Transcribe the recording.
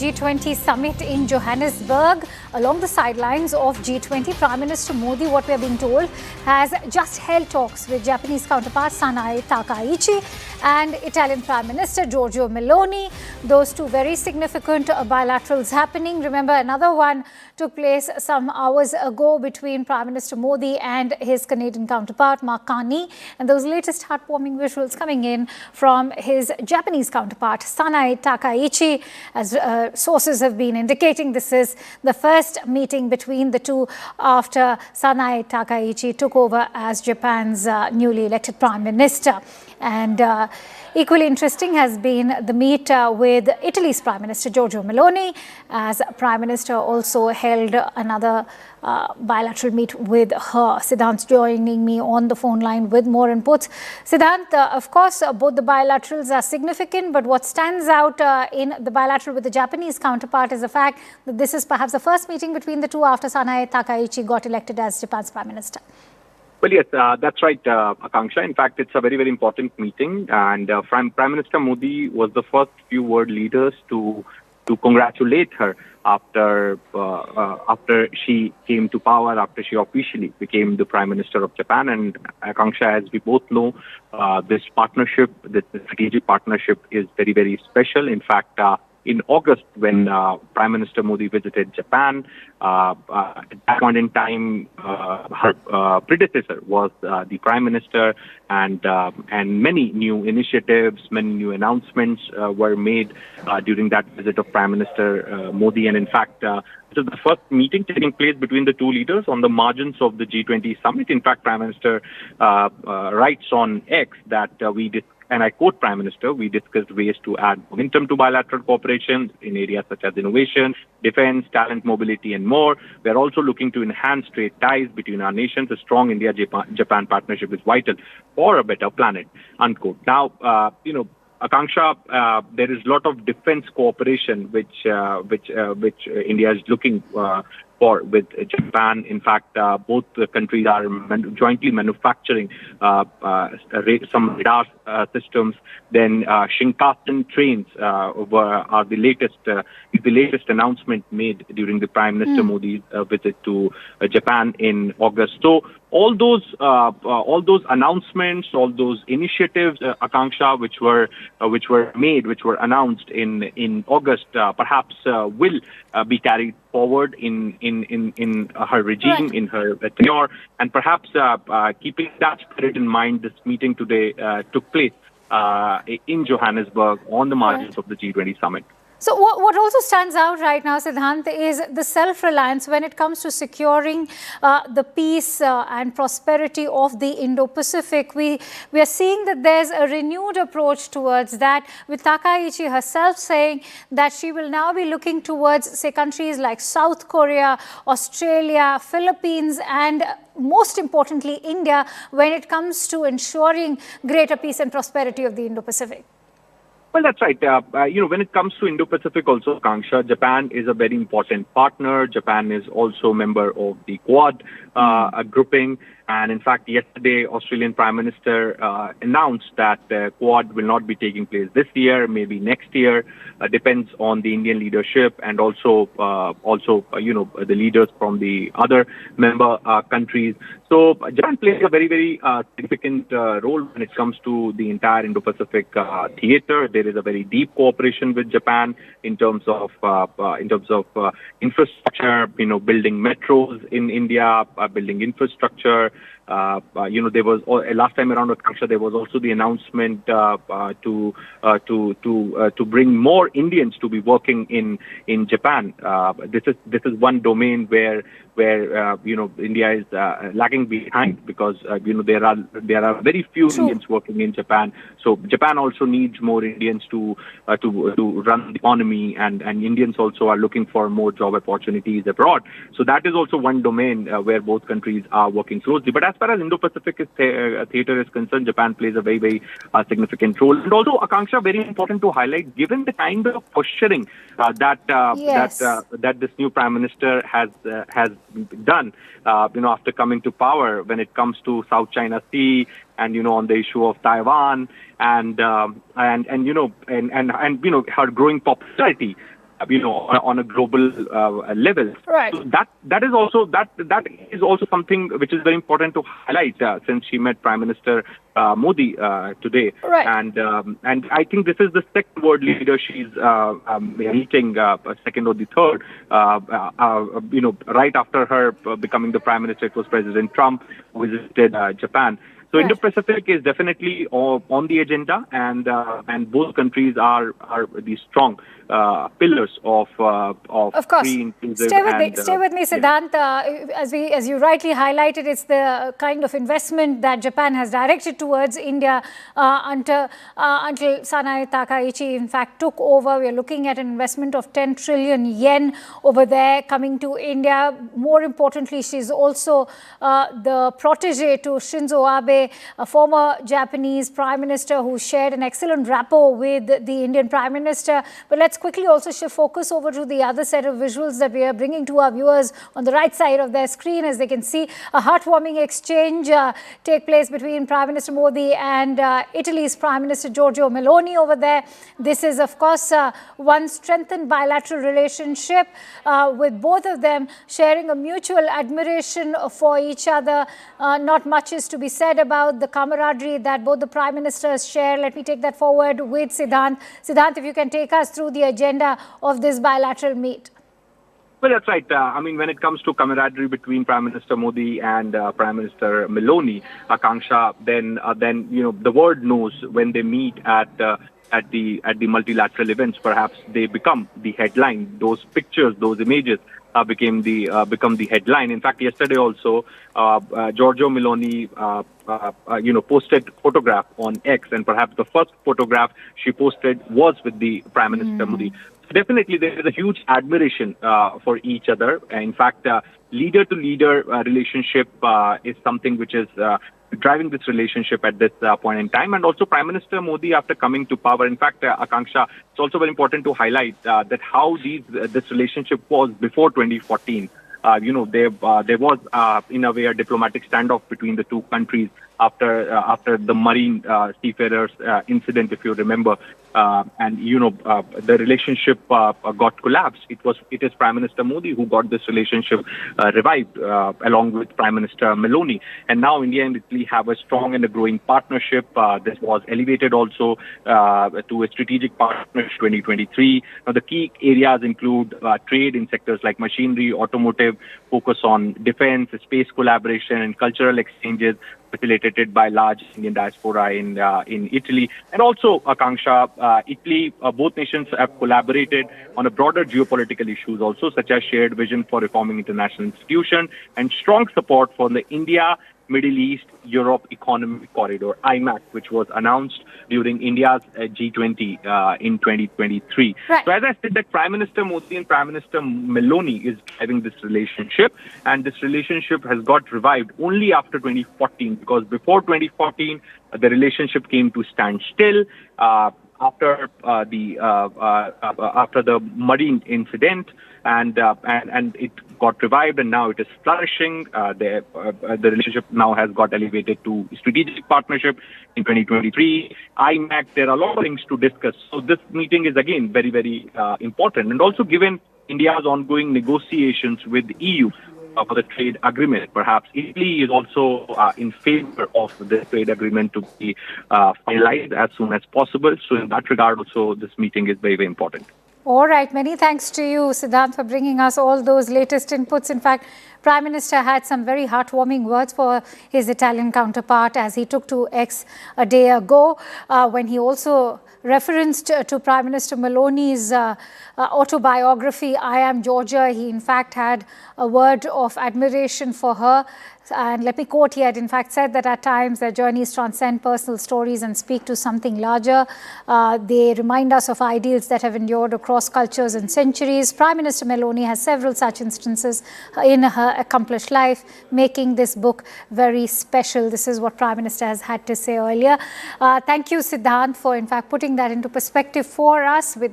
G20 summit in Johannesburg. Along the sidelines of G20, Prime Minister Modi, what we are being told, has just held talks with Japanese counterpart Sanae Takaichi and Italian Prime Minister Giorgia Meloni. Those two very significant bilaterals happening. Remember, another one took place some hours ago between Prime Minister Modi and his Canadian counterpart Mark Carney. And those latest heartwarming visuals coming in from his Japanese counterpart Sanae Takaichi. As sources have been indicating, this is the first meeting between the two after Sanae Takaichi took over as Japan's newly elected Prime Minister. And equally interesting has been the meet with Italy's Prime Minister Giorgia Meloni, as Prime Minister also held another bilateral meet with her. Siddhant joining me on the phone line with more inputs. Siddhant, of course, both the bilaterals are significant, but what stands out in the bilateral with the Japanese counterpart is the fact that this is perhaps the first meeting between the two after Sanae Takaichi got elected as Japan's Prime Minister. Well, yes, that's right, Akanksha. In fact, it's a very, very important meeting. And Prime Minister Modi was the first few world leaders to congratulate her after she came to power, after she officially became the Prime Minister of Japan. And Akanksha, as we both know, this partnership, this strategic partnership is very, very special. In fact, in August, when Prime Minister Modi visited Japan, at that point in time, her predecessor was the Prime Minister, and many new initiatives, many new announcements were made during that visit of Prime Minister Modi. And in fact, this is the first meeting taking place between the two leaders on the margins of the G20 summit. In fact, Prime Minister writes on X that and I quote Prime Minister, we discussed ways to add momentum to bilateral cooperation in areas such as innovation, defense, talent mobility, and more. We are also looking to enhance trade ties between our nations. A strong India-Japan partnership is vital for a better planet, unquote. Now, Akanksha, there is a lot of defense cooperation which India is looking for with Japan. In fact, both the countries are jointly manufacturing some radar systems. Then Shinkansen trains are the latest announcement made during the Prime Minister Modi's visit to Japan in August. So all those announcements, all those initiatives, Akanksha, which were announced in August, perhaps will be carried forward in her regime, in her tenure, and perhaps keeping that spirit in mind, this meeting today took place in Johannesburg on the margins of the G20 summit. So what also stands out right now, Siddhant, is the self-reliance when it comes to securing the peace and prosperity of the Indo-Pacific. We are seeing that there's a renewed approach towards that, with Takaichi herself saying that she will now be looking towards, say, countries like South Korea, Australia, Philippines, and most importantly, India, when it comes to ensuring greater peace and prosperity of the Indo-Pacific. Well, that's right. When it comes to Indo-Pacific also, Akanksha, Japan is a very important partner. Japan is also a member of the Quad grouping. And in fact, yesterday, Australian Prime Minister announced that Quad will not be taking place this year, maybe next year. Depends on the Indian leadership and also the leaders from the other member countries. So Japan plays a very, very significant role when it comes to the entire Indo-Pacific theater. There is a very deep cooperation with Japan in terms of infrastructure, building metros in India, building infrastructure. There was last time around, Akanksha, there was also the announcement to bring more Indians to be working in Japan. This is one domain where India is lagging behind, because there are very few Indians working in Japan. So Japan also needs more Indians to run the economy, and Indians also are looking for more job opportunities abroad. So that is also one domain where both countries are working closely. But as far as Indo-Pacific theater is concerned, Japan plays a very, very significant role. And also, Akanksha, very important to highlight, given the kind of posturing that this new Prime Minister has done, after coming to power, when it comes to South China Sea and on the issue of Taiwan and her growing popularity. on a global level. Right. So that is also something which is very important to highlight since she met Prime Minister Modi today. Right. And I think this is the second world leader she's meeting, second or the third. Right after her becoming the Prime Minister, it was President Trump who visited Japan. So Right. Indo-Pacific is definitely on the agenda, and both countries are the strong pillars of course. free, inclusive, Stay with me, Siddhant. As you rightly highlighted, it's the kind of investment that Japan has directed towards India until Sanae Takaichi, in fact, took over. We are looking at an investment of 10 trillion yen over there coming to India. More importantly, she's also the protege to Shinzo Abe, a former Japanese Prime Minister who shared an excellent rapport with the Indian Prime Minister. But let's quickly also shift focus over to the other set of visuals that we are bringing to our viewers on the right side of their screen. As they can see, a heartwarming exchange take place between Prime Minister Modi and Italy's Prime Minister Giorgio Meloni over there. This is, of course, one strengthened bilateral relationship with both of them sharing a mutual admiration for each other. Not much is to be said about the camaraderie that both the Prime Ministers share. Let me take that forward with Siddhant. Siddhant, if you can take us through the agenda of this bilateral meet. Well, that's right. When it comes to camaraderie between Prime Minister Modi and Prime Minister Meloni, Akanksha, then the world knows when they meet at the multilateral events, perhaps they become the headline. Those pictures, those images become the headline. In fact, yesterday also, Giorgio Meloni posted photograph on X, and perhaps the first photograph she posted was with the Prime Minister Modi. So definitely, there is a huge admiration for each other. In fact, leader-to-leader relationship is something which is driving this relationship at this point in time. And also Prime Minister Modi, after coming to power, in fact, Akanksha, it's also very important to highlight that how this relationship was before 2014. There was, in a way, a diplomatic standoff between the two countries after the marine seafarers incident, if you remember. The relationship got collapsed. It is Prime Minister Modi who got this relationship revived along with Prime Minister Meloni. And now India and Italy have a strong and a growing partnership. This was elevated also to a strategic partnership 2023. Now, the key areas include trade in sectors like machinery, automotive, focus on defense, space collaboration, and cultural exchanges facilitated by large Indian diaspora in Italy. And also, Akanksha, Italy, both nations have collaborated on a broader geopolitical issues also, such as shared vision for reforming international institutions and strong support for the India, Middle East, Europe Economic Corridor, IMAC, which was announced during India's G20 in 2023. Right. So as I said, that Prime Minister Modi and Prime Minister Meloni is driving this relationship, and this relationship has got revived only after 2014, because before 2014, the relationship came to stand still. After the marine incident, and it got revived, and now it is flourishing. The relationship now has got elevated to strategic partnership in 2023. IMAC, there are a lot of things to discuss. So this meeting is again very, very important, and also given India's ongoing negotiations with the EU for the trade agreement. Perhaps Italy is also in favor of the trade agreement to be finalized as soon as possible. So in that regard, also, this meeting is very, very important. All right. Many thanks to you, Siddhant, for bringing us all those latest inputs. In fact, Prime Minister had some very heartwarming words for his Italian counterpart as he took to X a day ago, when he also referenced to Prime Minister Meloni's autobiography, I Am Georgia. He, in fact, had a word of admiration for her. And let me quote, he had in fact said that at times their journeys transcend personal stories and speak to something larger. They remind us of ideals that have endured across cultures and centuries. Prime Minister Meloni has several such instances in her accomplished life, making this book very special. This is what Prime Minister has had to say earlier. Thank you, Siddhant, for in fact putting that into perspective for us. With that,